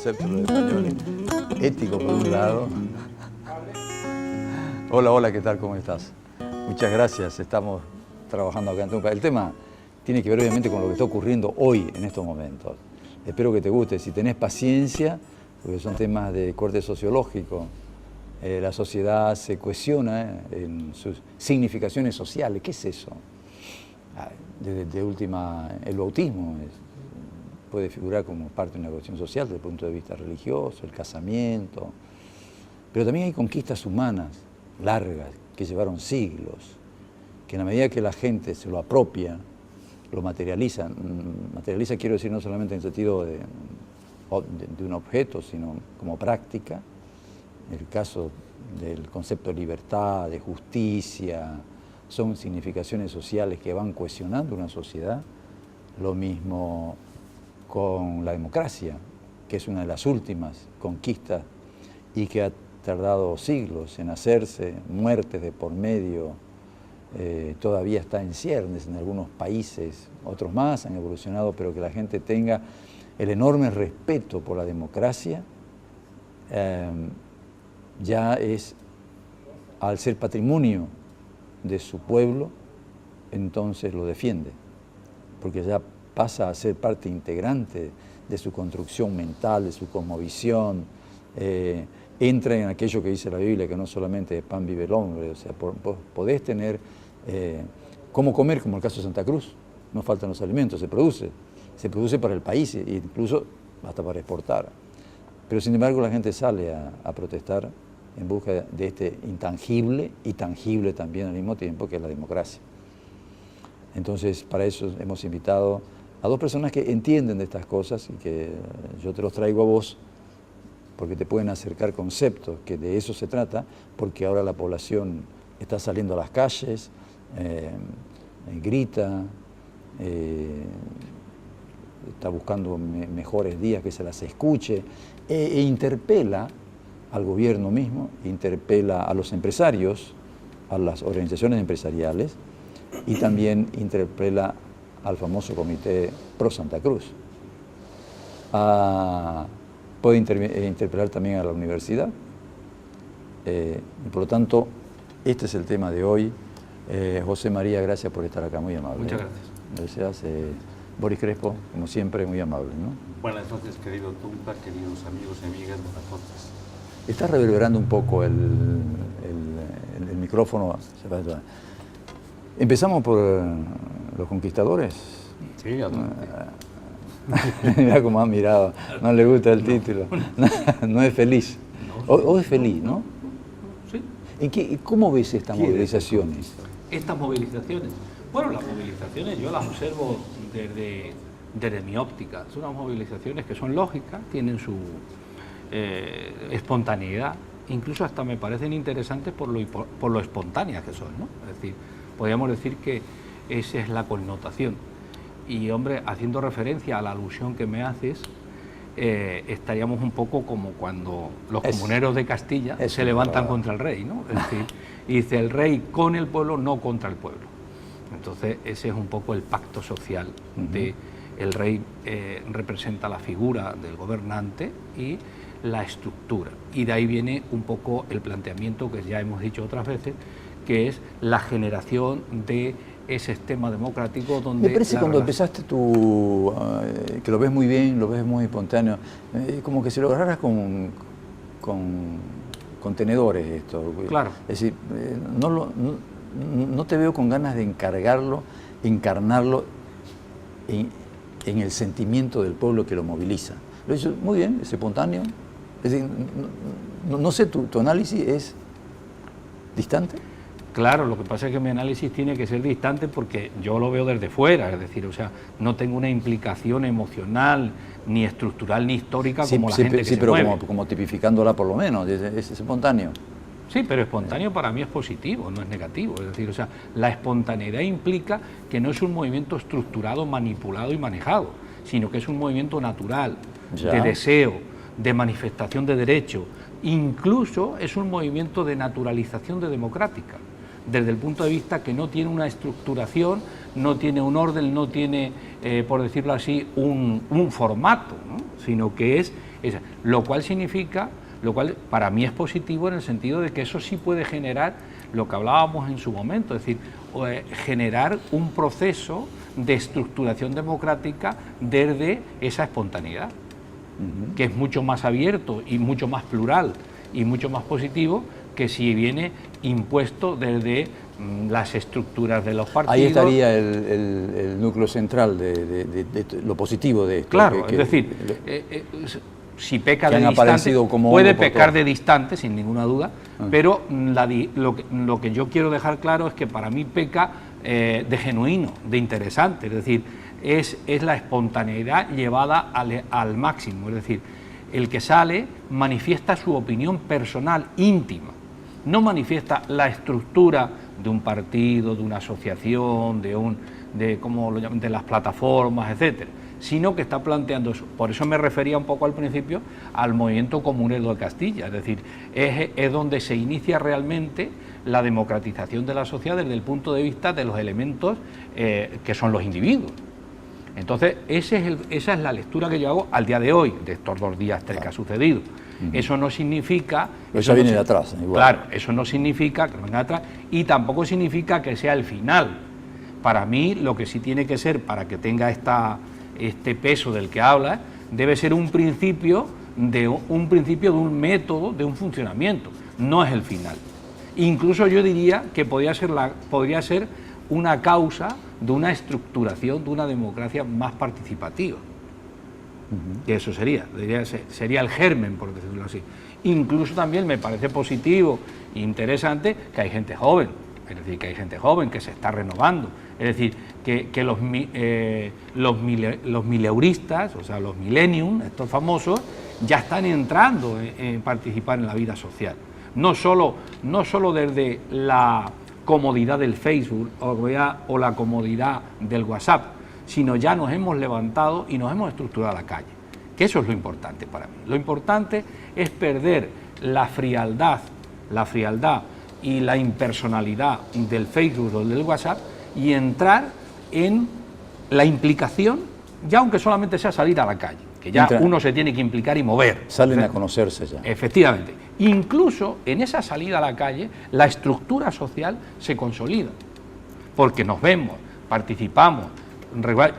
concepto, los españoles. Ético por un lado. Hola, hola, ¿qué tal? ¿Cómo estás? Muchas gracias, estamos trabajando acá en Tunca. El tema tiene que ver obviamente con lo que está ocurriendo hoy, en estos momentos. Espero que te guste, si tenés paciencia, porque son temas de corte sociológico. La sociedad se cohesiona en sus significaciones sociales. ¿Qué es eso? De última, el bautismo puede figurar como parte de una cuestión social desde el punto de vista religioso, el casamiento, pero también hay conquistas humanas largas que llevaron siglos, que en la medida que la gente se lo apropia, lo materializa, quiero decir no solamente en el sentido de un objeto, sino como práctica. El caso del concepto de libertad, de justicia, son significaciones sociales que van cohesionando una sociedad. Lo mismo con la democracia, que es una de las últimas conquistas y que ha tardado siglos en hacerse, muertes de por medio, todavía está en ciernes en algunos países, otros más han evolucionado, pero que la gente tenga el enorme respeto por la democracia, ya es, al ser patrimonio de su pueblo, entonces lo defiende, porque ya pasa a ser parte integrante de su construcción mental, de su cosmovisión, entra en aquello que dice la Biblia, que no solamente de pan vive el hombre, o sea, podés tener cómo comer, como el caso de Santa Cruz, no faltan los alimentos, se produce para el país, e incluso hasta para exportar. Pero sin embargo la gente sale a protestar en busca de este intangible y tangible también al mismo tiempo, que es la democracia. Entonces, para eso hemos invitado a dos personas que entienden de estas cosas y que yo te los traigo a vos porque te pueden acercar conceptos, que de eso se trata, porque ahora la población está saliendo a las calles, grita, está buscando mejores días, que se las escuche, e interpela al gobierno mismo, interpela a los empresarios, a las organizaciones empresariales, y también interpela al famoso Comité Pro Santa Cruz. Puede interpelar también a la universidad, y por lo tanto, este es el tema de hoy. José María, gracias por estar acá, muy amable. Muchas gracias. Gracias. Boris Crespo, como siempre, muy amable, ¿no? Buenas noches, querido Tunca, queridos amigos y amigas, buenas noches. Está reverberando un poco el micrófono. Empezamos por los conquistadores. Sí, adelante. Mira cómo ha mirado, no le gusta el título. No es feliz. O es feliz, ¿no? Sí. ¿Cómo ves estas movilizaciones? Estas movilizaciones. Bueno, las movilizaciones yo las observo desde mi óptica. Son unas movilizaciones que son lógicas, tienen su espontaneidad, incluso hasta me parecen interesantes por lo espontáneas que son, ¿no? Es decir, podríamos decir que esa es la connotación. Y, hombre, haciendo referencia a la alusión que me haces, estaríamos un poco como cuando los comuneros de Castilla se levantan contra el rey, ¿no? Es decir, y dice el rey con el pueblo, no contra el pueblo. Entonces, ese es un poco el pacto social de el rey representa la figura del gobernante y la estructura. Y de ahí viene un poco el planteamiento que ya hemos dicho otras veces, que es la generación de ese sistema democrático donde... Me parece cuando empezaste tú, que lo ves muy bien, lo ves muy espontáneo, como que si lo agarraras con contenedores esto. Claro. Es decir, no te veo con ganas de encarnarlo en el sentimiento del pueblo que lo moviliza. Lo hizo muy bien, es espontáneo. Es decir, no sé, ¿tu análisis es distante? Claro, lo que pasa es que mi análisis tiene que ser distante porque yo lo veo desde fuera, es decir, o sea, no tengo una implicación emocional, ni estructural, ni histórica como la gente que se mueve. Sí, pero como tipificándola por lo menos, es espontáneo. Sí, pero espontáneo para mí es positivo, no es negativo. Es decir, o sea, la espontaneidad implica que no es un movimiento estructurado, manipulado y manejado, sino que es un movimiento natural, de deseo, de manifestación de derecho. Incluso es un movimiento de naturalización de democrática, desde el punto de vista que no tiene una estructuración, no tiene un orden, no tiene, por decirlo así, un formato, ¿no? Sino que es Lo cual significa, lo cual para mí es positivo en el sentido de que eso sí puede generar lo que hablábamos en su momento, es decir, generar un proceso de estructuración democrática desde esa espontaneidad, que es mucho más abierto y mucho más plural y mucho más positivo que si viene impuesto desde las estructuras de los partidos. Ahí estaría el núcleo central de lo positivo de esto. Claro, es decir, si peca de distante, puede pecar de distante, sin ninguna duda, pero lo que yo quiero dejar claro es que para mí peca de genuino, de interesante, es decir, es la espontaneidad llevada al máximo, es decir, el que sale manifiesta su opinión personal, íntima, no manifiesta la estructura de un partido, de una asociación, de las plataformas, etcétera, sino que está planteando eso. Por eso me refería un poco al principio al movimiento comunero de Castilla, es decir, es donde se inicia realmente la democratización de la sociedad desde el punto de vista de los elementos que son los individuos. Entonces, esa es la lectura que yo hago al día de hoy, de estos 2 días, 3 que ha sucedido. Eso no significa... Pero eso viene de atrás. Igual. Claro, eso no significa que venga de atrás y tampoco significa que sea el final. Para mí, lo que sí tiene que ser, para que tenga este peso del que habla, debe ser un principio de un método, de un funcionamiento, no es el final. Incluso yo diría que podría ser una causa de una estructuración de una democracia más participativa. Y eso sería el germen, por decirlo así. Incluso también me parece positivo e interesante que hay gente joven, es decir, que hay gente joven que se está renovando, es decir, que los mileuristas, o sea, los millennium, estos famosos, ya están entrando en participar en la vida social. No solo desde la comodidad del Facebook o la comodidad del WhatsApp, sino ya nos hemos levantado y nos hemos estructurado a la calle, que eso es lo importante para mí. Lo importante es perder la frialdad y la impersonalidad del Facebook o del WhatsApp y entrar en la implicación, ya aunque solamente sea salir a la calle, que ya uno se tiene que implicar y mover. Salen a conocerse ya. Efectivamente. Incluso en esa salida a la calle, la estructura social se consolida, porque nos vemos, participamos,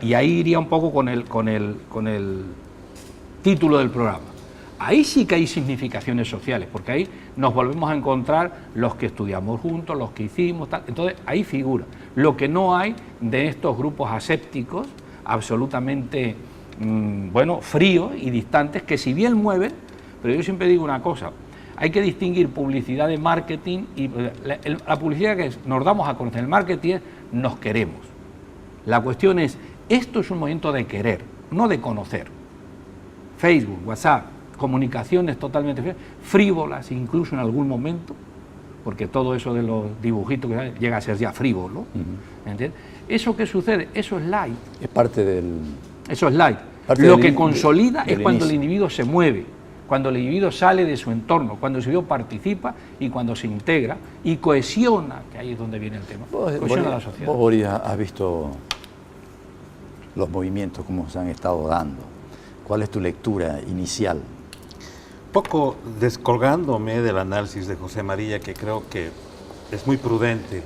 y ahí iría un poco con el título del programa. Ahí sí que hay significaciones sociales, porque ahí nos volvemos a encontrar los que estudiamos juntos, los que hicimos, tal. Entonces ahí figura. Lo que no hay de estos grupos asépticos, absolutamente fríos y distantes, que si bien mueven, pero yo siempre digo una cosa, hay que distinguir publicidad de marketing y la publicidad que nos damos a conocer. El marketing es nos queremos. La cuestión es, esto es un movimiento de querer, no de conocer. Facebook, WhatsApp, comunicaciones totalmente frívolas, incluso en algún momento, porque todo eso de los dibujitos que llega a ser ya frívolo. ¿Entiendes? ¿Eso qué sucede? Eso es light. Es parte del... Eso es light. Lo que consolida es cuando el individuo se mueve, cuando el individuo sale de su entorno, cuando el individuo participa y cuando se integra y cohesiona, que ahí es donde viene el tema, cohesiona la sociedad. Vos, Boris, has visto los movimientos, cómo se han estado dando. ¿Cuál es tu lectura inicial? Poco descolgándome del análisis de José María, que creo que es muy prudente,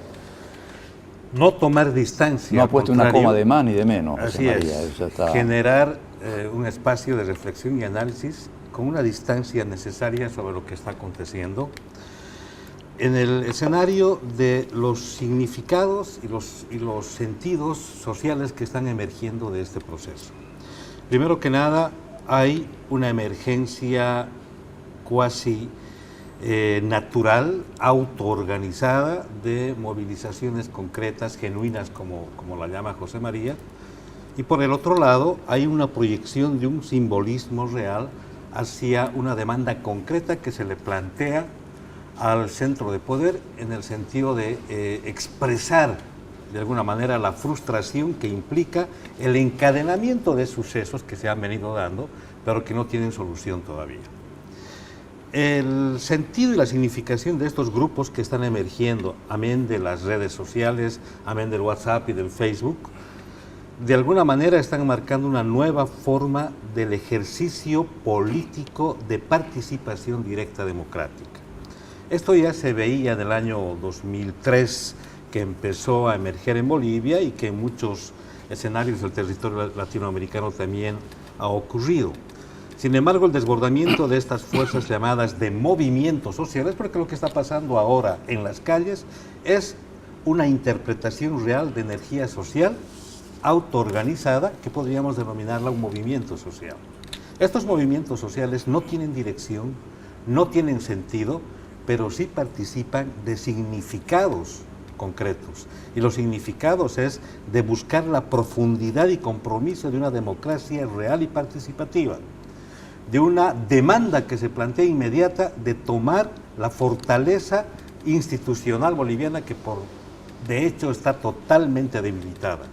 no tomar distancia. No ha puesto una coma de más ni de menos, José Así María. es, Está... generar un espacio de reflexión y análisis con una distancia necesaria sobre lo que está aconteciendo en el escenario de los significados y los sentidos sociales que están emergiendo de este proceso. Primero que nada, hay una emergencia cuasi natural, autoorganizada, de movilizaciones concretas, genuinas, como la llama José María, y por el otro lado hay una proyección de un simbolismo real hacia una demanda concreta que se le plantea al centro de poder en el sentido de expresar de alguna manera la frustración que implica el encadenamiento de sucesos que se han venido dando, pero que no tienen solución todavía. El sentido y la significación de estos grupos que están emergiendo, amén de las redes sociales, amén del WhatsApp y del Facebook, de alguna manera están marcando una nueva forma del ejercicio político de participación directa democrática. Esto ya se veía en el año 2003, que empezó a emerger en Bolivia y que en muchos escenarios del territorio latinoamericano también ha ocurrido. Sin embargo, el desbordamiento de estas fuerzas llamadas de movimientos sociales, porque lo que está pasando ahora en las calles es una interpretación real de energía social autoorganizada, que podríamos denominarla un movimiento social. Estos movimientos sociales no tienen dirección, no tienen sentido, pero sí participan de significados concretos. Y los significados es de buscar la profundidad y compromiso de una democracia real y participativa, de una demanda que se plantea inmediata de tomar la fortaleza institucional boliviana que de hecho está totalmente debilitada.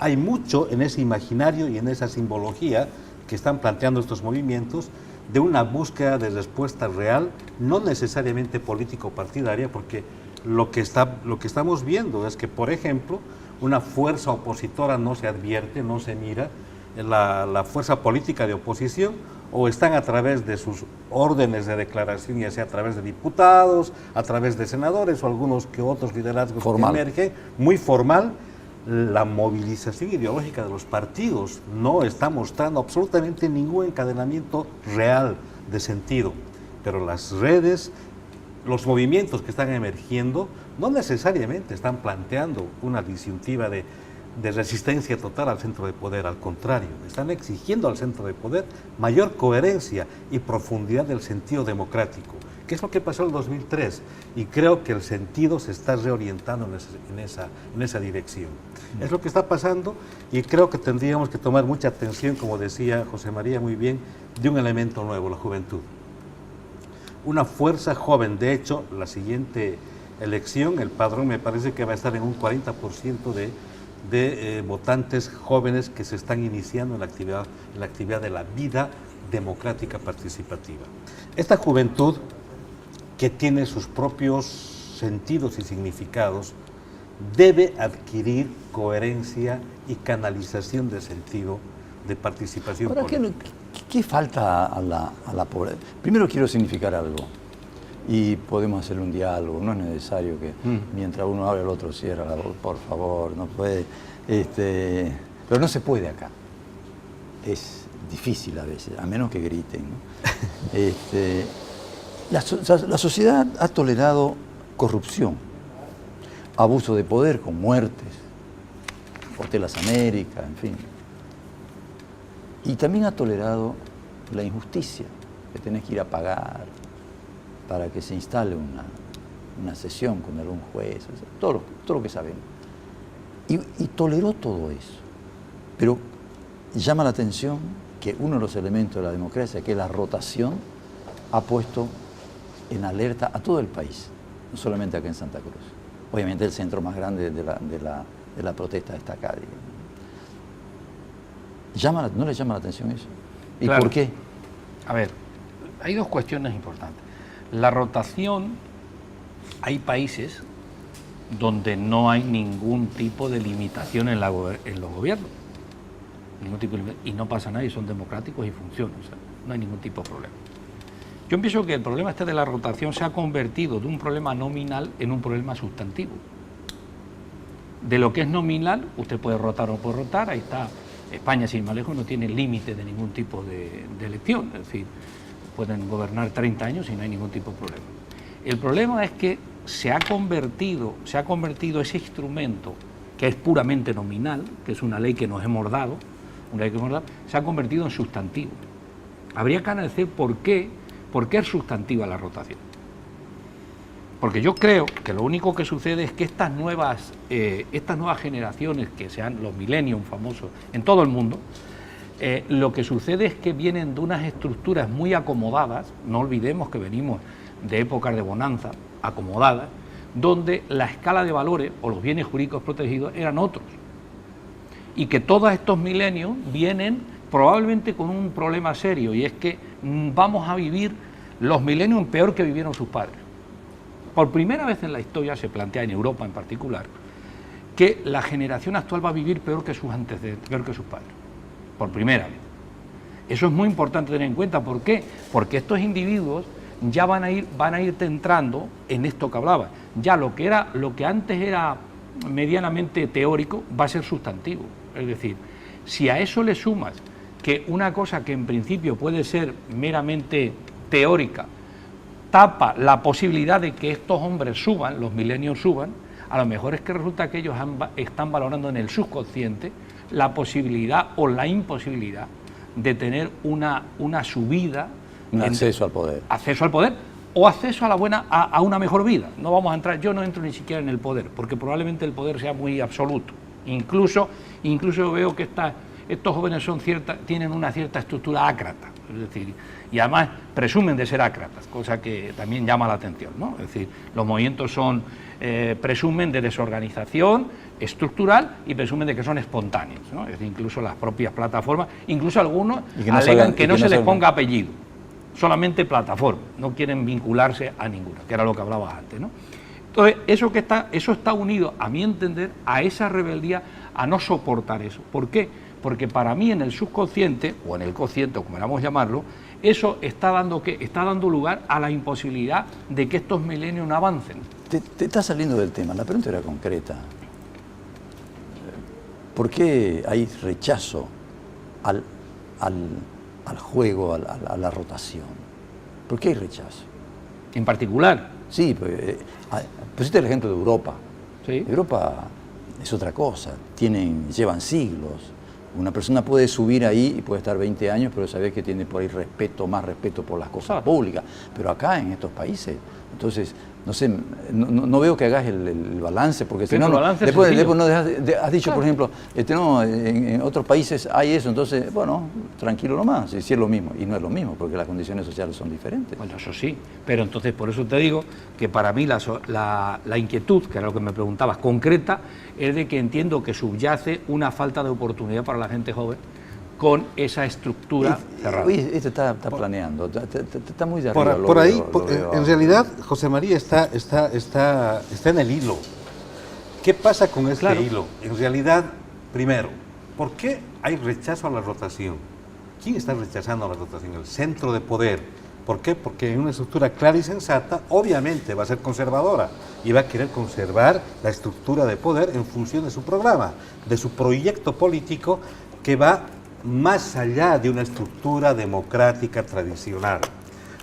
Hay mucho en ese imaginario y en esa simbología que están planteando estos movimientos de una búsqueda de respuesta real, no necesariamente político-partidaria, porque lo que estamos viendo es que, por ejemplo, una fuerza opositora no se advierte, no se mira, la fuerza política de oposición, o están a través de sus órdenes de declaración, ya sea a través de diputados, a través de senadores o algunos que otros liderazgos que emergen, muy formal. La movilización ideológica de los partidos no está mostrando absolutamente ningún encadenamiento real de sentido, pero las redes, los movimientos que están emergiendo no necesariamente están planteando una disyuntiva de resistencia total al centro de poder, al contrario, están exigiendo al centro de poder mayor coherencia y profundidad del sentido democrático, que es lo que pasó en el 2003, y creo que el sentido se está reorientando en esa dirección. Es lo que está pasando, y creo que tendríamos que tomar mucha atención, como decía José María muy bien, de un elemento nuevo, la juventud. Una fuerza joven. De hecho, la siguiente elección, el padrón me parece que va a estar en un 40% de votantes jóvenes que se están iniciando en la actividad de la vida democrática participativa. Esta juventud, que tiene sus propios sentidos y significados, debe adquirir coherencia y canalización de sentido de participación política. ¿Qué falta a la pobreza? Primero quiero significar algo, y podemos hacer un diálogo, no es necesario que mientras uno habla el otro cierra la voz, por favor, no puede, pero no se puede acá, es difícil a veces, a menos que griten, ¿no? La sociedad ha tolerado corrupción, abuso de poder con muertes, Hoteles América, en fin. Y también ha tolerado la injusticia, que tenés que ir a pagar para que se instale una sesión con algún juez, todo lo que sabemos. Y toleró todo eso. Pero llama la atención que uno de los elementos de la democracia, que es la rotación, ha puesto en alerta a todo el país, no solamente acá en Santa Cruz. Obviamente el centro más grande de la protesta está acá. ¿No le llama la atención eso? ¿Y claro. por qué? A ver, hay dos cuestiones importantes. La rotación, hay países donde no hay ningún tipo de limitación en los gobiernos. Ningún tipo de limitación, y no pasa nada y son democráticos y funcionan. O sea, no hay ningún tipo de problema. Yo pienso que el problema de la rotación se ha convertido de un problema nominal en un problema sustantivo. De lo que es nominal, usted puede rotar o puede rotar, ahí está. España, sin más lejos, no tiene límite de ningún tipo de elección, es decir, pueden gobernar 30 años y no hay ningún tipo de problema. El problema es que se ha convertido ese instrumento, que es puramente nominal, que es una ley que nos hemos dado, se ha convertido en sustantivo. Habría que analizar por qué es sustantiva la rotación. Porque yo creo que lo único que sucede es que estas nuevas generaciones, que sean los millennials famosos en todo el mundo, lo que sucede es que vienen de unas estructuras muy acomodadas, no olvidemos que venimos de épocas de bonanza, acomodadas, donde la escala de valores o los bienes jurídicos protegidos eran otros. Y que todos estos millennials vienen probablemente con un problema serio, y es que vamos a vivir los millennials peor que vivieron sus padres. Por primera vez en la historia se plantea, en Europa en particular, que la generación actual va a vivir peor que sus antecedentes, peor que sus padres, por primera vez. Eso es muy importante tener en cuenta. ¿Por qué? Porque estos individuos ya van a ir entrando en esto que hablaba. Ya lo que antes era medianamente teórico va a ser sustantivo. Es decir, si a eso le sumas que una cosa que en principio puede ser meramente teórica tapa la posibilidad de que estos hombres suban, los millennials suban, a lo mejor es que resulta que ellos están valorando en el subconsciente la posibilidad o la imposibilidad de tener una subida, un acceso al poder. Acceso al poder o acceso a una mejor vida. No vamos a entrar, yo no entro ni siquiera en el poder, porque probablemente el poder sea muy absoluto. Incluso veo que estos jóvenes tienen una cierta estructura ácrata, es decir, y además presumen de ser ácratas, cosa que también llama la atención, ¿no? Es decir, los movimientos presumen de desorganización estructural y presumen de que son espontáneos, ¿no? Es decir, incluso las propias plataformas, incluso algunos alegan que no se les ponga apellido, solamente plataforma, no quieren vincularse a ninguna, que era lo que hablaba antes, ¿no? Entonces, eso está unido, a mi entender, a esa rebeldía, a no soportar eso. ¿Por qué? Porque para mí en el subconsciente, o en el consciente, o como queramos llamarlo, eso está dando lugar a la imposibilidad de que estos milenios no avancen. Te está saliendo del tema, la pregunta era concreta. ¿Por qué hay rechazo al juego, a la rotación? ¿Por qué hay rechazo? En particular. Sí, pusiste el ejemplo de Europa. ¿Sí? Europa es otra cosa, llevan siglos. Una persona puede subir ahí y puede estar 20 años, pero sabes que tiene por ahí más respeto por las cosas públicas. Pero acá, en estos países, entonces, no sé, no veo que hagas el balance, porque si no, después no has dicho, por ejemplo, en otros países hay eso, entonces, bueno, tranquilo nomás, si es lo mismo, y no es lo mismo, porque las condiciones sociales son diferentes. Bueno, eso sí, pero entonces por eso te digo que para mí la inquietud, que era lo que me preguntabas, concreta, es de que entiendo que subyace una falta de oportunidad para la gente joven con esa estructura cerrada. Oye, esto está planeando, está muy de arriba. Por ahí, en realidad, José María está en el hilo. ¿Qué pasa con este hilo? En realidad, primero, ¿por qué hay rechazo a la rotación? ¿Quién está rechazando la rotación? El centro de poder. ¿Por qué? Porque en una estructura clara y sensata, obviamente va a ser conservadora y va a querer conservar la estructura de poder en función de su programa, de su proyecto político que va más allá de una estructura democrática tradicional.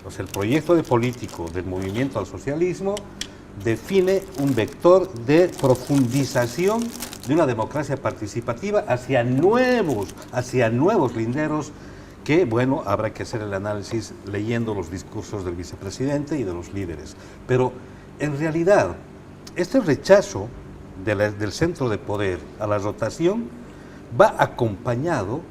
O sea, el proyecto político del movimiento al socialismo define un vector de profundización de una democracia participativa hacia nuevos linderos que, bueno, habrá que hacer el análisis leyendo los discursos del vicepresidente y de los líderes. Pero, en realidad, este rechazo del centro de poder a la rotación va acompañado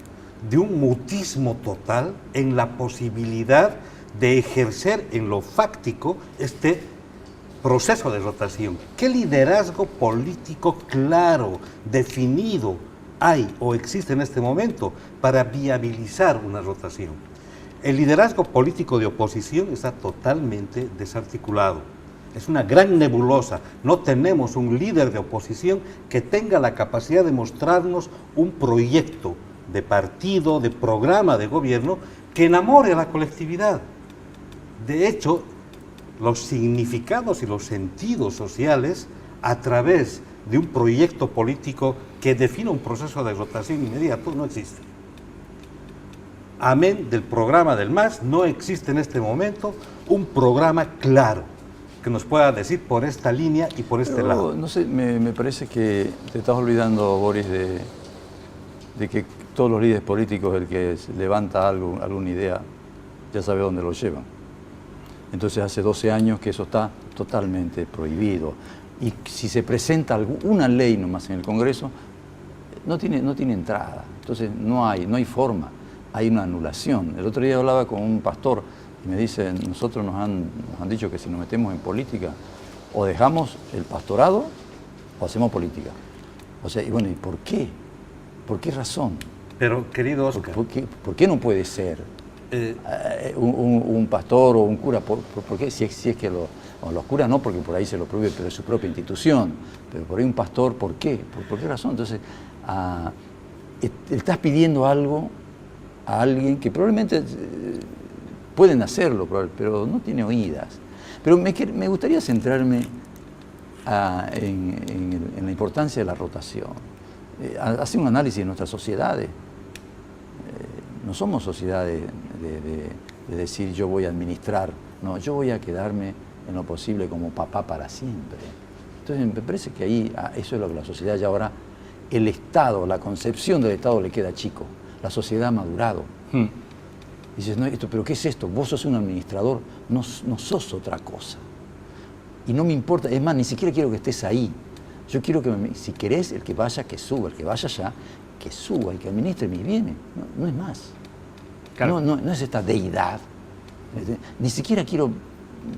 de un mutismo total en la posibilidad de ejercer en lo fáctico este proceso de rotación. ¿Qué liderazgo político claro, definido, hay o existe en este momento para viabilizar una rotación? El liderazgo político de oposición está totalmente desarticulado. Es una gran nebulosa. No tenemos un líder de oposición que tenga la capacidad de mostrarnos un proyecto de partido, de programa de gobierno que enamore a la colectividad. De hecho, los significados y los sentidos sociales a través de un proyecto político que defina un proceso de rotación inmediato no existen. Amén del programa del MAS, no existe en este momento un programa claro que nos pueda decir por esta línea y por este lado. No sé, me parece que te estás olvidando, Boris, de que todos los líderes políticos, el que levanta alguna idea, ya sabe dónde lo llevan. Entonces hace 12 años que eso está totalmente prohibido. Y si se presenta una ley nomás en el Congreso, no tiene entrada. Entonces no hay forma, hay una anulación. El otro día hablaba con un pastor y me dice, nosotros nos han dicho que si nos metemos en política, o dejamos el pastorado o hacemos política. O sea, y bueno, ¿y por qué? ¿Por qué razón? Pero, querido Oscar... ¿Por qué no puede ser? un pastor o un cura. ¿Por qué? Si es que los curas no, porque por ahí se lo prohíbe, pero es su propia institución. Pero por ahí un pastor, ¿por qué? ¿Por qué razón? Entonces, estás pidiendo algo a alguien que probablemente pueden hacerlo, pero no tiene oídas. Pero me gustaría centrarme en la importancia de la rotación. Hacer un análisis de nuestras sociedades. No somos sociedades de decir yo voy a administrar, no, yo voy a quedarme en lo posible como papá para siempre. Entonces me parece que ahí eso es lo que la sociedad ya ahora, el Estado, la concepción del Estado le queda chico, la sociedad ha madurado. Dices, no, pero ¿qué es esto? Vos sos un administrador, no sos otra cosa. Y no me importa, es más, ni siquiera quiero que estés ahí. Yo quiero que, si querés, el que vaya, que suba, el que vaya allá, que suba y que administre mis bienes. No es más. Claro. No es esta deidad. Ni siquiera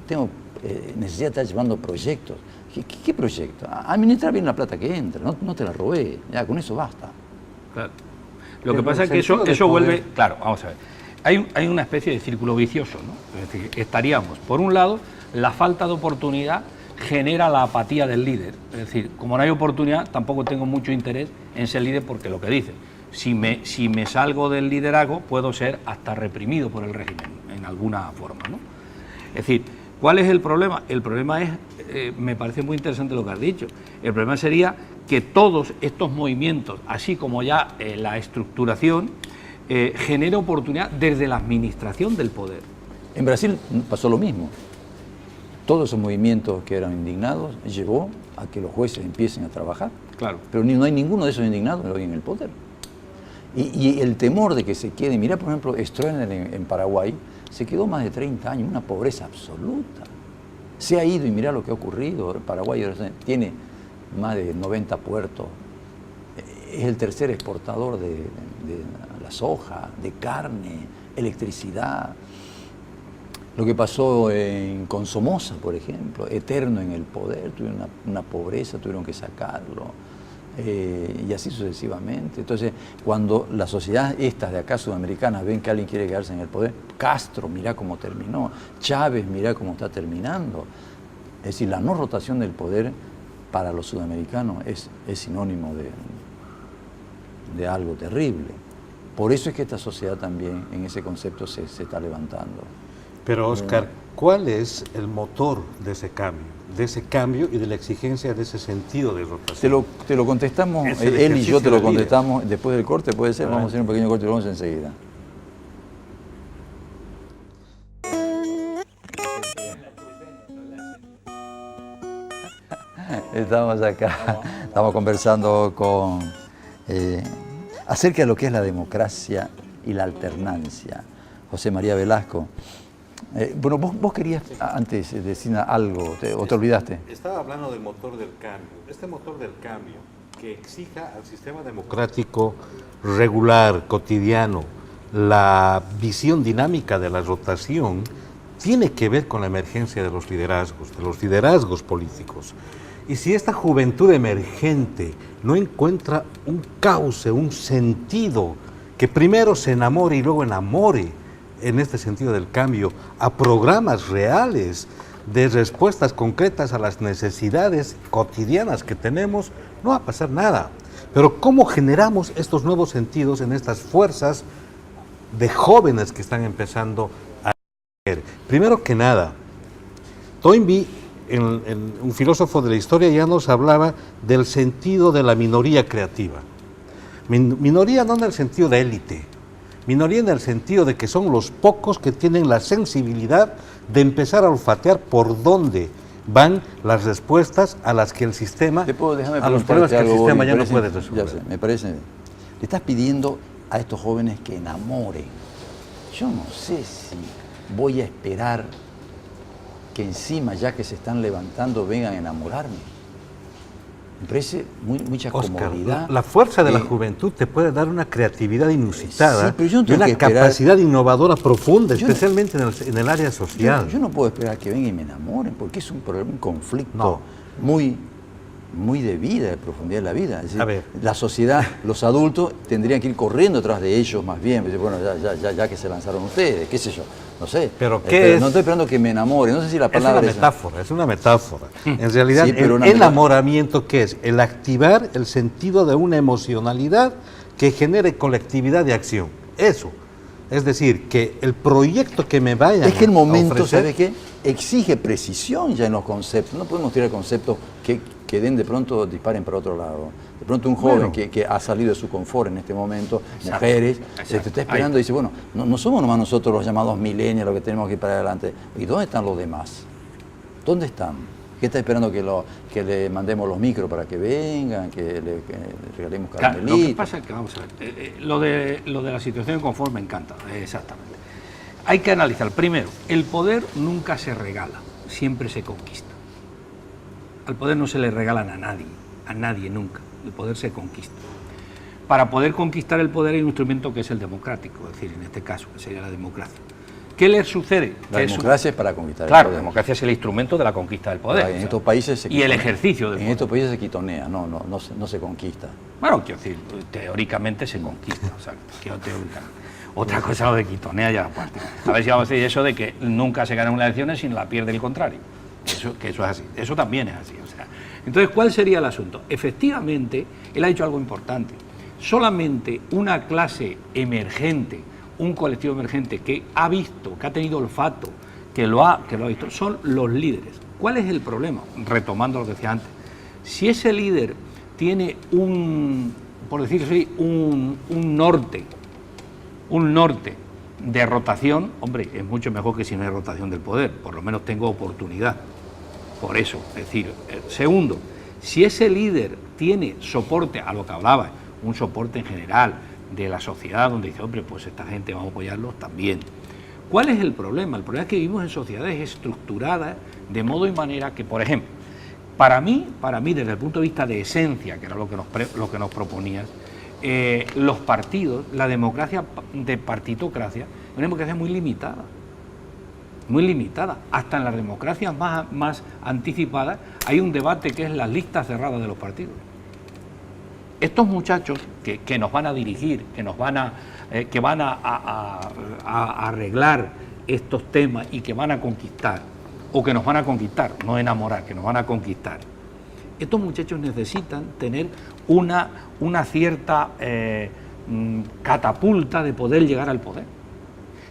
tengo necesidad de estar llevando proyectos. ¿Qué proyecto? Administrar bien la plata que entra, no te la robé, ya con eso basta. Claro. Lo que pasa es que eso vuelve, claro, vamos a ver. Hay una especie de círculo vicioso, ¿no? Es decir, estaríamos, por un lado, la falta de oportunidad genera la apatía del líder. Es decir, como no hay oportunidad, tampoco tengo mucho interés en ser líder porque lo que dice, si me salgo del liderazgo, puedo ser hasta reprimido por el régimen, en alguna forma, ¿no? Es decir, ¿cuál es el problema? El problema es, me parece muy interesante lo que has dicho, el problema sería que todos estos movimientos, así como ya la estructuración, genera oportunidad desde la administración del poder. En Brasil pasó lo mismo. Todos esos movimientos que eran indignados llevó a que los jueces empiecen a trabajar. Claro. Pero no hay ninguno de esos indignados hoy en el poder. Y el temor de que se quede, mirá por ejemplo, Stroessner en Paraguay, se quedó más de 30 años, una pobreza absoluta. Se ha ido y mirá lo que ha ocurrido. Paraguay tiene más de 90 puertos, es el tercer exportador de la soja, de carne, electricidad. Lo que pasó con Somoza, por ejemplo, eterno en el poder, tuvieron una pobreza, tuvieron que sacarlo, y así sucesivamente. Entonces, cuando las sociedades estas de acá sudamericanas ven que alguien quiere quedarse en el poder, Castro, mirá cómo terminó, Chávez, mirá cómo está terminando. Es decir, la no rotación del poder para los sudamericanos es sinónimo de algo terrible. Por eso es que esta sociedad también en ese concepto se está levantando. Pero Oscar, ¿cuál es el motor de ese cambio y de la exigencia de ese sentido de rotación? Te lo contestamos, él y yo te lo contestamos después del corte, puede ser, vamos a hacer un pequeño corte y lo vamos enseguida. Estamos acá, estamos conversando acerca de lo que es la democracia y la alternancia. José María Velasco. Bueno, vos querías antes decir algo, o te olvidaste. Estaba hablando del motor del cambio. Este motor del cambio que exija al sistema democrático regular, cotidiano, la visión dinámica de la rotación, tiene que ver con la emergencia de los liderazgos políticos. Y si esta juventud emergente no encuentra un cauce, un sentido, que primero se enamore y luego enamore, en este sentido del cambio, a programas reales de respuestas concretas a las necesidades cotidianas que tenemos, no va a pasar nada. Pero ¿cómo generamos estos nuevos sentidos en estas fuerzas de jóvenes que están empezando a ver? Primero que nada, Toynbee, un filósofo de la historia, ya nos hablaba del sentido de la minoría creativa. Minoría no en el sentido de élite, minoría en el sentido de que son los pocos que tienen la sensibilidad de empezar a olfatear por dónde van las respuestas a las que el sistema, a los problemas que el sistema ya no puede resolver. Ya sé, me parece, le estás pidiendo a estos jóvenes que enamoren. Yo no sé si voy a esperar que encima, ya que se están levantando, vengan a enamorarme. Me parece mucha Oscar, comodidad. La fuerza de la juventud te puede dar una creatividad inusitada, sí, pero yo no y una capacidad innovadora profunda, yo especialmente en el área social. Yo no puedo esperar que vengan y me enamoren, porque es un conflicto muy muy de vida, de profundidad de la vida. Es A decir, ver. la sociedad, los adultos tendrían que ir corriendo atrás de ellos más bien. Bueno, ya que se lanzaron ustedes, qué sé yo, no sé. Pero ¿qué es? No estoy esperando que me enamore, no sé si la Es palabra una metáfora, es una metáfora. En realidad, Sí, pero el una enamoramiento, ¿qué es? El activar el sentido de una emocionalidad que genere colectividad de acción. Eso. Es decir, que el proyecto que me vayan Es que el momento, a ofrecer, ¿sabe qué? Exige precisión ya en los conceptos. No podemos tirar conceptos que den de pronto, disparen para otro lado. De pronto un joven Bueno. que ha salido de su confort en este momento, Exacto. mujeres, se Exacto. te está esperando y dice, bueno, no somos nomás nosotros los llamados millennials los que tenemos que ir para adelante. ¿Y dónde están los demás? ¿Dónde están? ¿Qué está esperando que le mandemos los micros para que vengan, que le regalemos Claro, caramelitos? lo que pasa es que, vamos a ver, lo de la situación de confort me encanta, exactamente. Hay que analizar, primero, el poder nunca se regala, siempre se conquista. Al poder no se le regalan a nadie nunca, el poder se conquista. Para poder conquistar el poder hay un instrumento que es el democrático, es decir, en este caso, que sería la democracia. ¿Qué le sucede? La democracia es para conquistar Claro, el la poder. democracia es el instrumento de la conquista del poder. En estos países se y el quitonea. ejercicio del En poder. estos países se quitonea, no se conquista. Bueno, quiero decir, teóricamente se conquista, o sea, quiero teóricamente. Otra cosa lo de quitonea ya aparte. A ver si vamos a decir eso de que nunca se ganan unas elecciones sino la pierde el contrario. Que eso es así, eso también es así. O sea. Entonces, ¿cuál sería el asunto? Efectivamente, él ha dicho algo importante. Solamente una clase emergente, un colectivo emergente que ha visto, que ha tenido olfato, que lo ha visto, son los líderes. ¿Cuál es el problema? Retomando lo que decía antes. Si ese líder tiene por decirlo así, un norte de rotación, hombre, es mucho mejor que si no hay rotación del poder, por lo menos tengo oportunidad. Por eso, es decir, segundo, si ese líder tiene soporte, a lo que hablaba, un soporte en general de la sociedad, donde dice, hombre, pues esta gente vamos a apoyarlos también. ¿Cuál es el problema? El problema es que vivimos en sociedades estructuradas de modo y manera que, por ejemplo, para mí, desde el punto de vista de esencia, que era lo que nos proponías, los partidos, la democracia de partitocracia, es una democracia muy limitada. Muy limitada. Hasta en las democracias más anticipadas hay un debate que es las listas cerradas de los partidos. Estos muchachos que nos van a dirigir, que van a arreglar estos temas y que van a conquistar, o que nos van a conquistar, no enamorar, que nos van a conquistar. Estos muchachos necesitan tener una cierta catapulta de poder llegar al poder.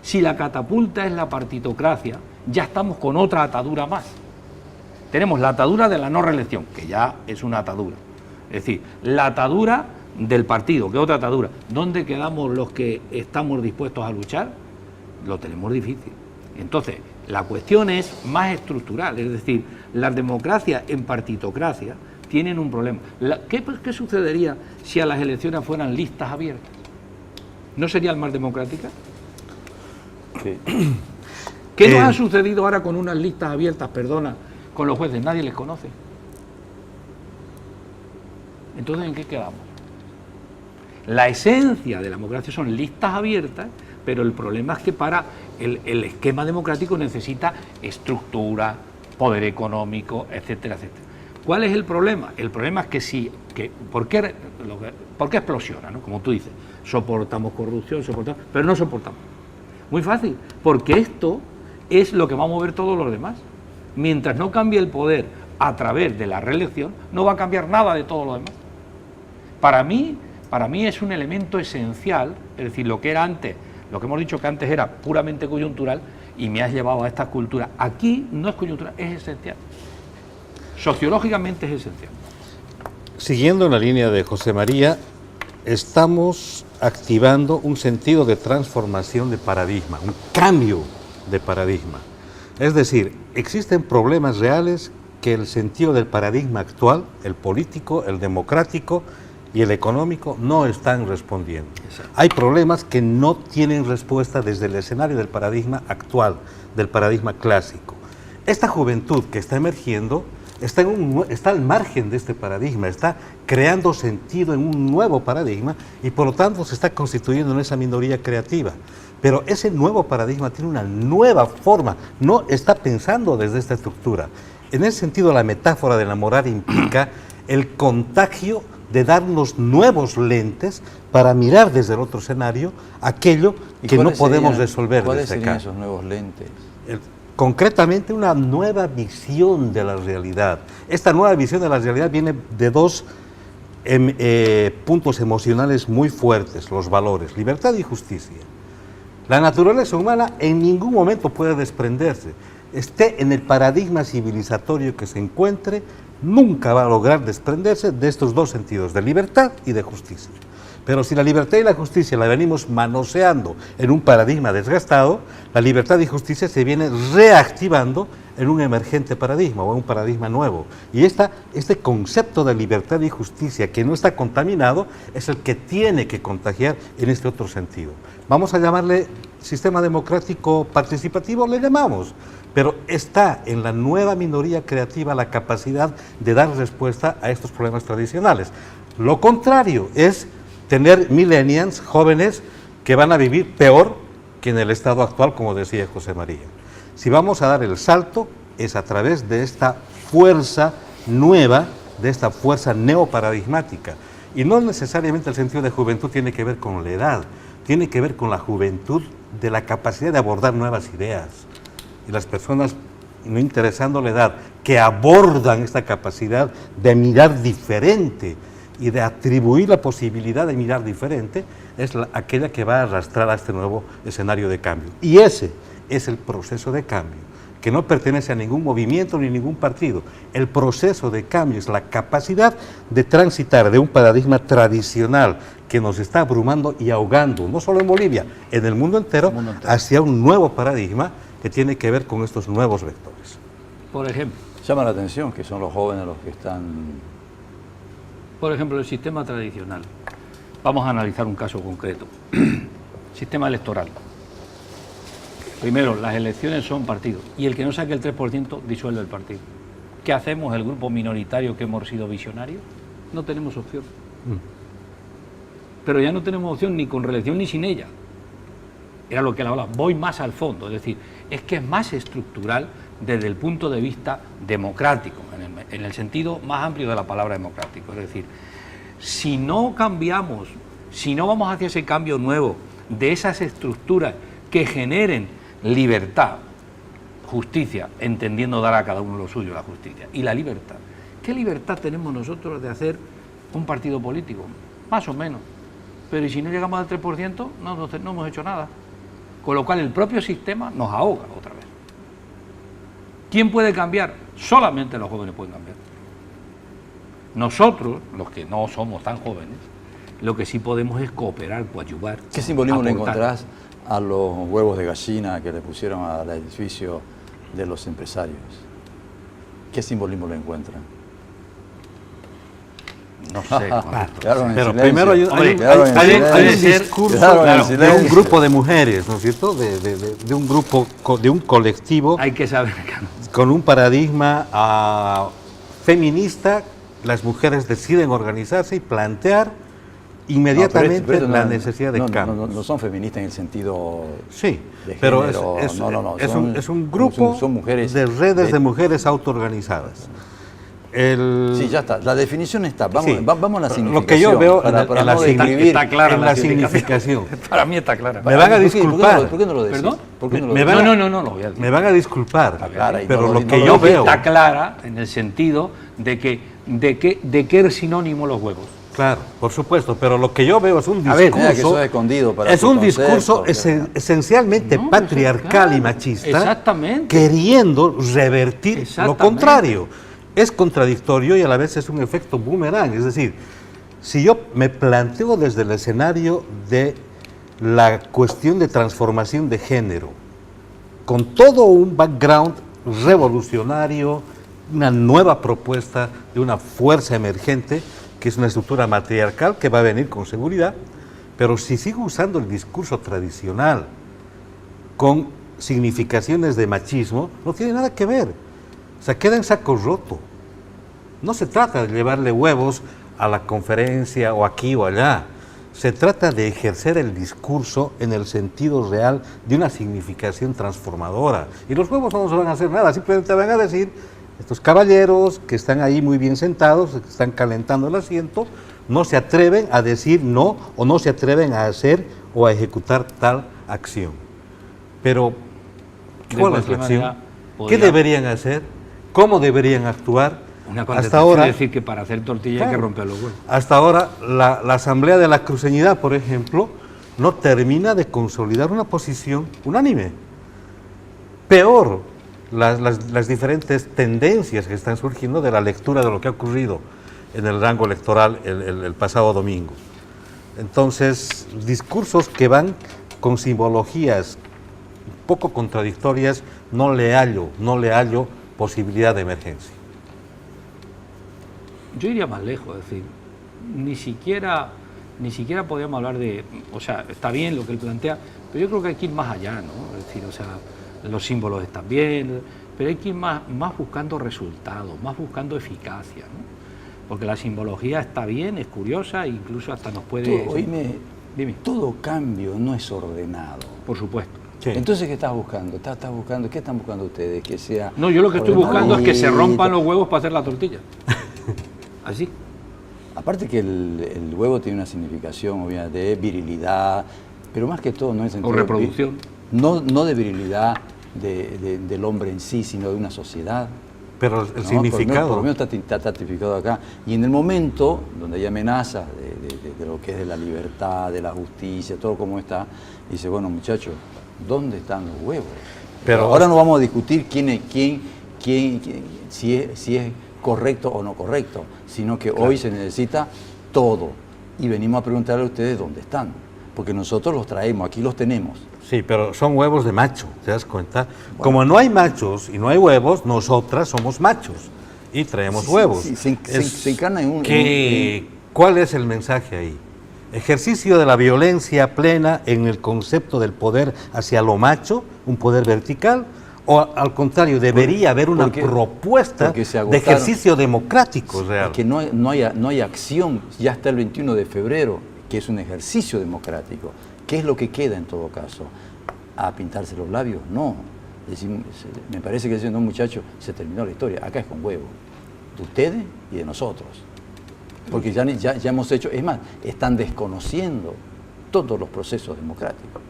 Si la catapulta es la partitocracia, ya estamos con otra atadura más. Tenemos la atadura de la no reelección, que ya es una atadura. Es decir, la atadura del partido, que es otra atadura. ¿Dónde quedamos los que estamos dispuestos a luchar? Lo tenemos difícil. Entonces, la cuestión es más estructural, es decir, las democracias en partitocracia tienen un problema. ¿Qué sucedería si a las elecciones fueran listas abiertas? ¿No serían más democráticas? Sí. ¿Qué nos ha sucedido ahora con unas listas abiertas, con los jueces? Nadie les conoce. Entonces, ¿en qué quedamos? La esencia de la democracia son listas abiertas, pero el problema es que para el esquema democrático necesita estructura, poder económico, etcétera, etcétera. ¿Cuál es el problema? El problema es que ¿por qué explosiona? ¿No? Como tú dices, soportamos corrupción, pero no soportamos. Muy fácil, porque esto es lo que va a mover todos los demás. Mientras no cambie el poder a través de la reelección, no va a cambiar nada de todo lo demás. Para mí es un elemento esencial, es decir, lo que era antes, lo que hemos dicho que antes era puramente coyuntural y me has llevado a esta cultura. Aquí no es coyuntural, es esencial. Sociológicamente es esencial. Siguiendo la línea de José María, estamos activando un sentido de transformación de paradigma, un cambio de paradigma. Es decir, existen problemas reales que el sentido del paradigma actual, el político, el democrático y el económico, no están respondiendo. Exacto. Hay problemas que no tienen respuesta desde el escenario del paradigma actual, del paradigma clásico. Esta juventud que está emergiendo está al margen de este paradigma, está creando sentido en un nuevo paradigma y por lo tanto se está constituyendo en esa minoría creativa. Pero ese nuevo paradigma tiene una nueva forma, no está pensando desde esta estructura. En ese sentido, la metáfora de enamorar implica el contagio de darnos nuevos lentes para mirar desde el otro escenario aquello que no podemos resolver ¿Cuáles desde serían acá. esos nuevos lentes? Concretamente una nueva visión de la realidad. Esta nueva visión de la realidad viene de dos puntos emocionales muy fuertes, los valores, libertad y justicia. La naturaleza humana en ningún momento puede desprenderse. Esté en el paradigma civilizatorio que se encuentre, nunca va a lograr desprenderse de estos dos sentidos, de libertad y de justicia. Pero si la libertad y la justicia la venimos manoseando en un paradigma desgastado, la libertad y justicia se viene reactivando en un emergente paradigma o en un paradigma nuevo. Y este concepto de libertad y justicia que no está contaminado es el que tiene que contagiar en este otro sentido. Vamos a llamarle sistema democrático participativo, le llamamos, pero está en la nueva minoría creativa la capacidad de dar respuesta a estos problemas tradicionales. Lo contrario es tener millennials, jóvenes, que van a vivir peor que en el estado actual, como decía José María. Si vamos a dar el salto, es a través de esta fuerza nueva, de esta fuerza neoparadigmática. Y no necesariamente el sentido de juventud tiene que ver con la edad, tiene que ver con la juventud de la capacidad de abordar nuevas ideas. Y las personas, no interesando la edad, que abordan esta capacidad de mirar diferente y de atribuir la posibilidad de mirar diferente, es aquella que va a arrastrar a este nuevo escenario de cambio. Y ese es el proceso de cambio, que no pertenece a ningún movimiento ni ningún partido. El proceso de cambio es la capacidad de transitar de un paradigma tradicional que nos está abrumando y ahogando, no solo en Bolivia, en el mundo entero, hacia un nuevo paradigma que tiene que ver con estos nuevos vectores. Por ejemplo. Llama la atención que son los jóvenes los que están... Por ejemplo, el sistema tradicional. Vamos a analizar un caso concreto. Sistema electoral. Primero, las elecciones son partidos y el que no saque el 3% disuelve el partido. ¿Qué hacemos el grupo minoritario que hemos sido visionarios? No tenemos opción. Pero ya no tenemos opción ni con reelección ni sin ella. Era lo que él hablaba. Voy más al fondo, es decir, es que es más estructural desde el punto de vista democrático, en el sentido más amplio de la palabra democrático. Es decir, si no cambiamos, si no vamos hacia ese cambio nuevo de esas estructuras que generen libertad, justicia, entendiendo dar a cada uno lo suyo, la justicia, y la libertad. ¿Qué libertad tenemos nosotros de hacer un partido político? Más o menos. Pero ¿y si no llegamos al 3%? No hemos hecho nada. Con lo cual el propio sistema nos ahoga otra vez. ¿Quién puede cambiar? Solamente los jóvenes pueden cambiar. Nosotros, los que no somos tan jóvenes, lo que sí podemos es cooperar, coadyuvar. ¿Qué simbolismo le aportar. encontrás a los huevos de gallina que le pusieron al edificio de los empresarios? ¿Qué simbolismo le encuentran? No sé. Pero primero hay un discurso de un grupo de mujeres, ¿no es cierto? De un grupo, de un colectivo. Hay que saber. Con un paradigma feminista, las mujeres deciden organizarse y plantear inmediatamente la necesidad de cambio. No son feministas en el sentido sí, de pero género, es un grupo son mujeres de redes de mujeres autoorganizadas. Sí, ya está. La definición está. Vamos a la significación. Lo que yo veo está clara en la significación. Para mí está clara. Me van a disculpar. ¿Por qué no lo decís? ¿Perdón? ¿Por qué no lo decís? No lo voy a decir. Me van a disculpar. Clara, pero no lo que no yo veo está clara en el sentido de que es sinónimo los huevos. Claro, por supuesto, pero lo que yo veo es un discurso. Mira que eso es escondido para es un discurso concepto, esencialmente patriarcal y machista, exactamente, queriendo revertir lo contrario. Es contradictorio y a la vez es un efecto boomerang. Es decir, si yo me planteo desde el escenario de la cuestión de transformación de género, con todo un background revolucionario, una nueva propuesta de una fuerza emergente, que es una estructura matriarcal que va a venir con seguridad, pero si sigo usando el discurso tradicional con significaciones de machismo, no tiene nada que ver. O sea, queda en saco roto. No se trata de llevarle huevos a la conferencia o aquí o allá. Se trata de ejercer el discurso en el sentido real de una significación transformadora. Y los huevos no nos van a hacer nada, simplemente van a decir Estos caballeros que están ahí muy bien sentados, que están calentando el asiento, no se atreven a decir no o no se atreven a hacer o a ejecutar tal acción. Pero, ¿cuál es la acción? ¿Qué deberían hacer? ¿Cómo deberían actuar? Hasta ahora, es decir, que para hacer tortilla hay que romper los huevos. Hasta ahora, la Asamblea de la Cruceñidad, por ejemplo, no termina de consolidar una posición unánime. Peor, las diferentes tendencias que están surgiendo de la lectura de lo que ha ocurrido en el rango electoral el pasado domingo. Entonces, discursos que van con simbologías un poco contradictorias, no le hallo posibilidad de emergencia. Yo iría más lejos, es decir, ni siquiera podríamos hablar de, o sea, está bien lo que él plantea, pero yo creo que hay que ir más allá, ¿no? Es decir, o sea, los símbolos están bien, pero hay que ir más buscando resultados, más buscando eficacia, ¿no? Porque la simbología está bien, es curiosa, e incluso hasta nos puede... Dime. Todo cambio no es ordenado. Por supuesto. Sí. Entonces, ¿qué estás buscando? ¿Qué están buscando ustedes? Que sea... No, yo lo que estoy buscando es que se rompan los huevos para hacer la tortilla. Así. Aparte que el huevo tiene una significación, obviamente, de virilidad, pero más que todo no es... O reproducción. No de virilidad del hombre en sí, sino de una sociedad. Pero el significado... Por lo menos está tipificado acá. Y en el momento donde hay amenazas de lo que es de la libertad, de la justicia, todo como está, dice, bueno, muchachos, ¿dónde están los huevos? Pero ahora no vamos a discutir si es correcto o no correcto, sino que hoy se necesita todo. Y venimos a preguntarle a ustedes dónde están, porque nosotros los traemos, aquí los tenemos. Sí, pero son huevos de macho, ¿te das cuenta? Bueno, como no hay machos y no hay huevos, nosotras somos machos y traemos huevos. Sí, se encarna en ¿Cuál es el mensaje ahí? Ejercicio de la violencia plena en el concepto del poder hacia lo macho, un poder vertical, o al contrario, debería haber una propuesta de ejercicio democrático real. Que no hay acción, ya está el 21 de febrero, que es un ejercicio democrático. ¿Qué es lo que queda en todo caso? ¿A pintarse los labios? No. Es decir, me parece que siendo un muchacho se terminó la historia. Acá es con huevo. De ustedes y de nosotros. Porque ya hemos hecho, es más, están desconociendo todos los procesos democráticos.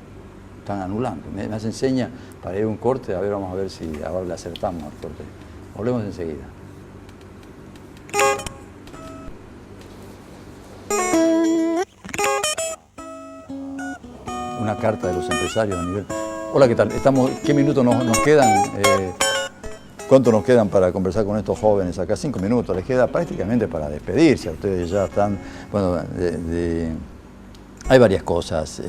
Están anulando. Me enseña para ir a un corte, a ver, vamos a ver si ahora le acertamos al corte. Volvemos enseguida. Una carta de los empresarios a nivel... Hola, ¿qué tal? ¿Qué minutos nos quedan? ¿Cuánto nos quedan para conversar con estos jóvenes acá? 5 minutos, les queda prácticamente para despedirse. Ustedes ya están... Bueno, hay varias cosas.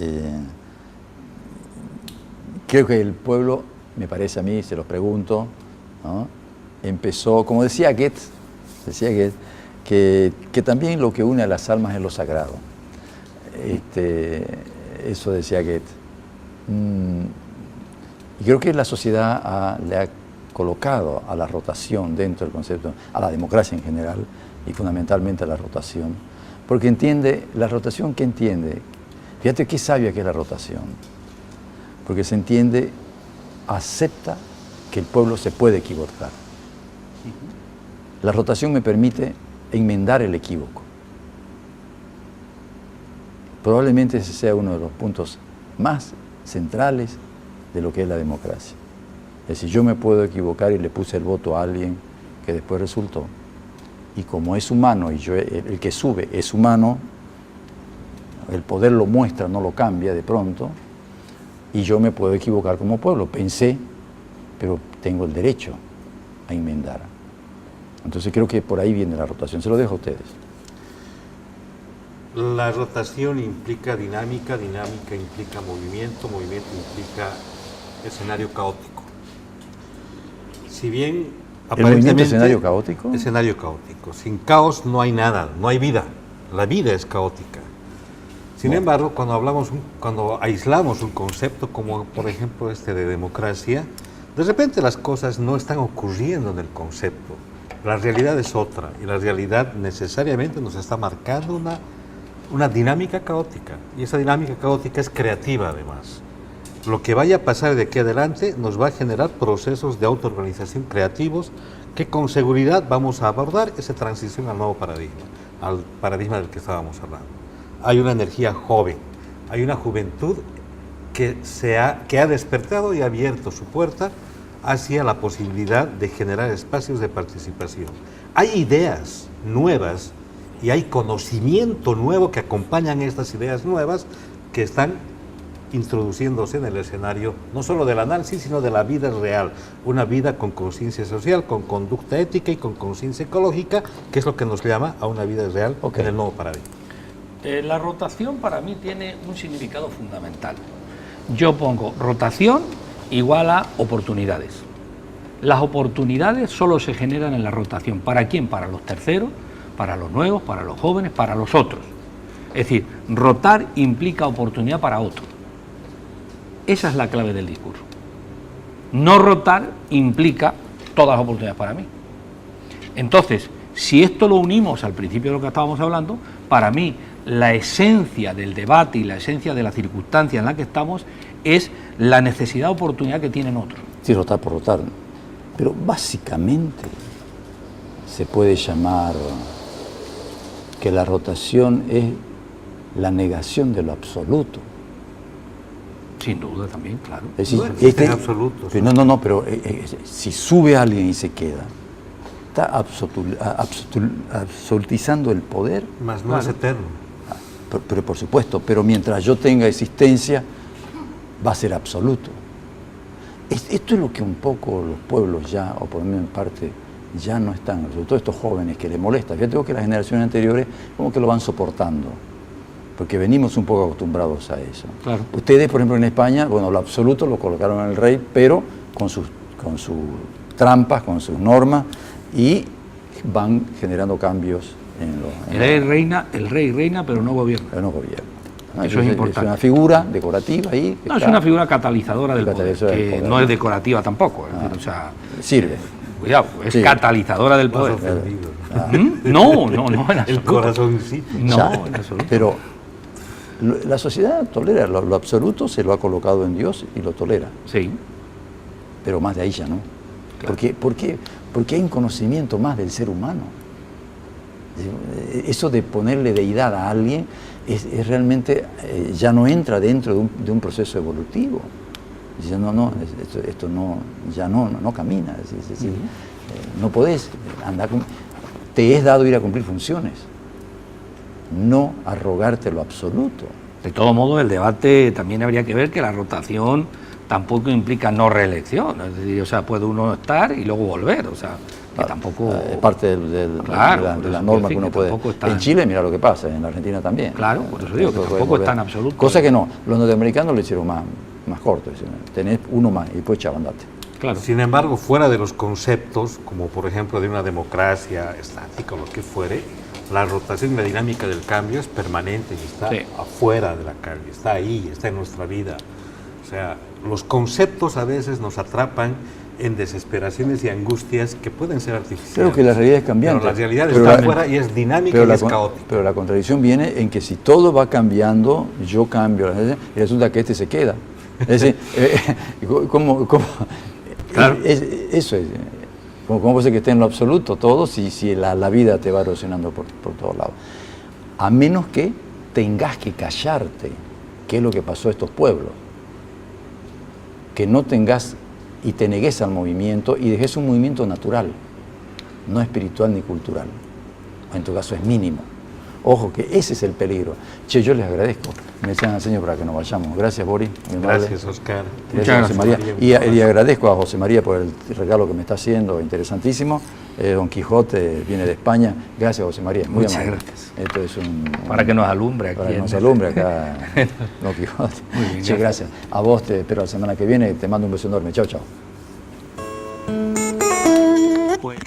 Creo que el pueblo, me parece a mí, se los pregunto, ¿no? Empezó, como decía Goethe, que también lo que une a las almas es lo sagrado. Eso decía Goethe. Y creo que la sociedad le ha colocado a la rotación dentro del concepto, a la democracia en general y fundamentalmente a la rotación, porque entiende, la rotación, ¿qué entiende? Fíjate qué sabia que es la rotación, porque se entiende, acepta que el pueblo se puede equivocar. La rotación me permite enmendar el equívoco. Probablemente ese sea uno de los puntos más centrales de lo que es la democracia. Es decir, yo me puedo equivocar y le puse el voto a alguien que después resultó. Y como es humano, y el que sube es humano, el poder lo muestra, no lo cambia de pronto, y yo me puedo equivocar como pueblo. Pensé, pero tengo el derecho a enmendar. Entonces creo que por ahí viene la rotación. Se lo dejo a ustedes. La rotación implica dinámica, dinámica implica movimiento, movimiento implica escenario caótico. Si bien aparentemente... ¿El escenario caótico? Escenario caótico. Sin caos no hay nada, no hay vida. La vida es caótica. Sin embargo, cuando aislamos un concepto como por ejemplo de democracia, de repente las cosas no están ocurriendo en el concepto. La realidad es otra y la realidad necesariamente nos está marcando una dinámica caótica, y esa dinámica caótica es creativa además. lo que vaya a pasar de aquí adelante nos va a generar procesos de autoorganización creativos que con seguridad vamos a abordar esa transición al nuevo paradigma, al paradigma del que estábamos hablando. Hay una energía joven, hay una juventud que ha despertado y ha abierto su puerta hacia la posibilidad de generar espacios de participación. Hay ideas nuevas y hay conocimiento nuevo que acompañan estas ideas nuevas que están introduciéndose en el escenario no solo del análisis, sino de la vida real, una vida con conciencia social, con conducta ética y con conciencia ecológica, que es lo que nos llama a una vida real en el nuevo paradigma. La rotación para mí tiene un significado fundamental. Yo pongo rotación igual a oportunidades. Las oportunidades solo se generan en la rotación. ¿Para quién? Para los terceros, para los nuevos, para los jóvenes, para los otros. Es decir, rotar implica oportunidad para otros. Esa es la clave del discurso. No rotar implica todas las oportunidades para mí. Entonces, si esto lo unimos al principio de lo que estábamos hablando, para mí la esencia del debate y la esencia de la circunstancia en la que estamos es la necesidad de oportunidad que tienen otros. Sí, rotar por rotar. Pero básicamente se puede llamar que la rotación es la negación de lo absoluto. Sin duda también, claro. Es decir, No existen absolutos. pero si sube alguien y se queda, está absolutizando el poder. Más no es eterno. Pero por supuesto, pero mientras yo tenga existencia, va a ser absoluto. Esto es lo que un poco los pueblos ya, o por lo menos en parte, ya no están, sobre todo estos jóvenes que les molesta. Yo tengo que las generaciones anteriores como que lo van soportando, porque venimos un poco acostumbrados a eso. Claro. Ustedes, por ejemplo, en España, bueno, lo absoluto lo colocaron en el rey, pero con sus trampas, con sus normas, y van generando cambios en los... El rey reina, pero no gobierna. Pero no gobierno. Eso es importante. Es una figura decorativa ahí. No, es una figura catalizadora del poder, Catalizadora del que poder. no es decorativa tampoco. Es decir, o sea, Sirve. cuidado, es Sí. catalizadora del Más poder. ofendido. No, en El absoluto. corazoncito. No, Ya, en absoluto. pero la sociedad tolera, lo absoluto se lo ha colocado en Dios y lo tolera, Sí, pero más de ahí ya no. Claro. Porque hay un conocimiento más del ser humano. Eso de ponerle deidad a alguien es realmente, ya no entra dentro de un proceso evolutivo. Dice, esto no, ya no camina. Es decir, no podés andar te es dado ir a cumplir funciones, no arrogarte lo absoluto. de todo modo el debate también habría que ver que la rotación tampoco implica no reelección. Es decir, o sea, puede uno estar y luego volver, o sea, que tampoco... Es parte Claro, de por la eso norma quiero que decir uno que puede. tampoco está En Chile, mira lo que pasa, en la Argentina también. Claro, por eso digo que Puede tampoco volver. es tan absoluto. Cosa que no, los norteamericanos lo hicieron más corto. Tenés uno más y después chao, andate. Claro. Sin embargo, fuera de los conceptos, como por ejemplo de una democracia estática o lo que fuere, la rotación y la dinámica del cambio es permanente y está Sí. afuera de la calle, está ahí, está en nuestra vida. O sea, los conceptos a veces nos atrapan en desesperaciones y angustias que pueden ser artificiales. Creo que la realidad es cambiante. Pero la realidad Pero está la- afuera y es dinámica Pero y es la, caótica. pero la contradicción viene en que si todo va cambiando, yo cambio, y resulta que este se queda. Es decir, ¿cómo? Claro. Eso es. ¿Cómo puede ser que esté en lo absoluto todo si la vida te va erosionando por todos lados? A menos que tengas que callarte, que es lo que pasó a estos pueblos. Que no tengas y te negues al movimiento y dejes un movimiento natural, no espiritual ni cultural. En tu caso es mínimo. Ojo, que ese es el peligro. Che, yo les agradezco. Me echan al señor para que nos vayamos. Gracias, Boris. muy amable. Gracias, Oscar. Gracias, José María. María. Y agradezco a José María por el regalo que me está haciendo, interesantísimo. Don Quijote viene de España. Gracias, José María. Muy Muchas amable. gracias. Esto es Para que nos alumbre aquí. para que en- nos alumbre acá Don Quijote. Muy bien, Che, gracias. gracias. A vos te espero la semana que viene. Te mando un beso enorme. Chao, chao. Pues-